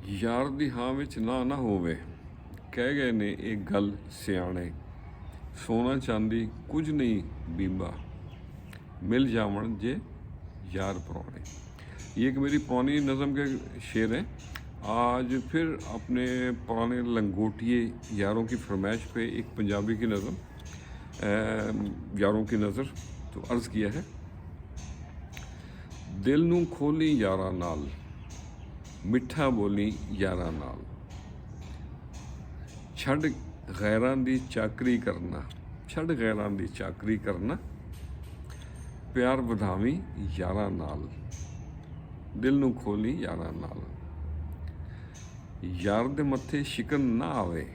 ਯਾਰ ਦੀ ਹਾਂ ਵਿੱਚ ਨਾ ਨਾ ਹੋਵੇ, ਕਹਿ ਗਏ ਨੇ ਇਹ ਗੱਲ ਸਿਆਣੇ। सोना चांदी कुछ नहीं बीबा, मिल जावन जे यार पुराने। ये एक मेरी पुरानी नज़म के शेर हैं। आज फिर अपने पुराने लंगोटिए यारों की फरमाइश पे एक पंजाबी की नज़म यारों की नज़र तो अर्ज़ किया है। दिल नूं खोली यारां नाल, मिठा बोली यारां नाल, छड़ गैरां दी चाकरी करना, छड़ गैरां दी चाकरी करना, प्यार वधावी यारां नाल, दिल नूं खोली यारां नाल। यार दे मत्थे शिकन ना आवे,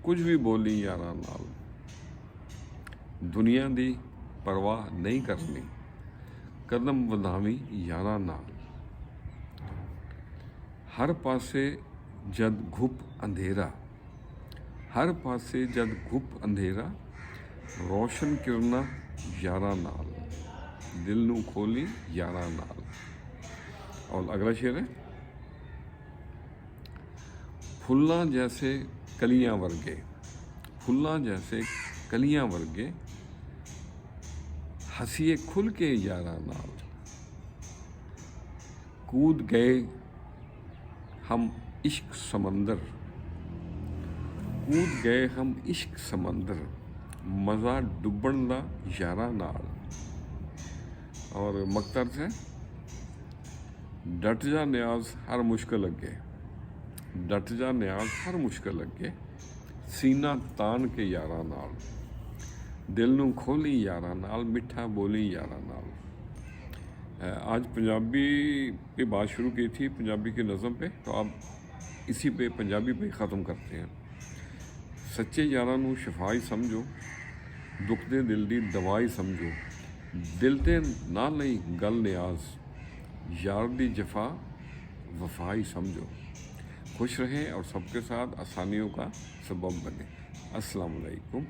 कुछ भी बोली यारां नाल, दुनिया दी परवाह नहीं करनी, कदम वधावी यारां नाल। हर पासे जद घुप अंधेरा, हर पासे जद घुप अंधेरा, रोशन किरणा यारां नाल, दिल नूं खोली यारां नाल। और अगला शेर है। फुल्लां जैसे कलियां वर्गे, फुल्लां जैसे कलियां वर्गे, हसीए खुल के यारां नाल, कूद गए हम इश्क समंदर, कूद गए हम इश्क समंदर, मज़ा डुबण दा यारां नाल। और मकतर से डट जा न्याज हर मुश्किल अगे, डट जा न्याज हर मुश्किल अगे, सीना तान के यारां नाल, दिल नूं खोली यारां नाल, मिठा बोली यारां नाल। आज पंजाबी पे बात शुरू की थी, पंजाबी की नज़म पे, तो आप इसी पे पंजाबी पे ख़त्म करते हैं। सच्चे यारां नूं शफा ही समझो, दुखदे दिल दी दवा ही समझो, दिल ते ना लई गल न्याज, यार दी जफा वफा ही समझो। खुश रहें और सबके साथ आसानियों का सबब बने। अस्सलाम वालेकुम।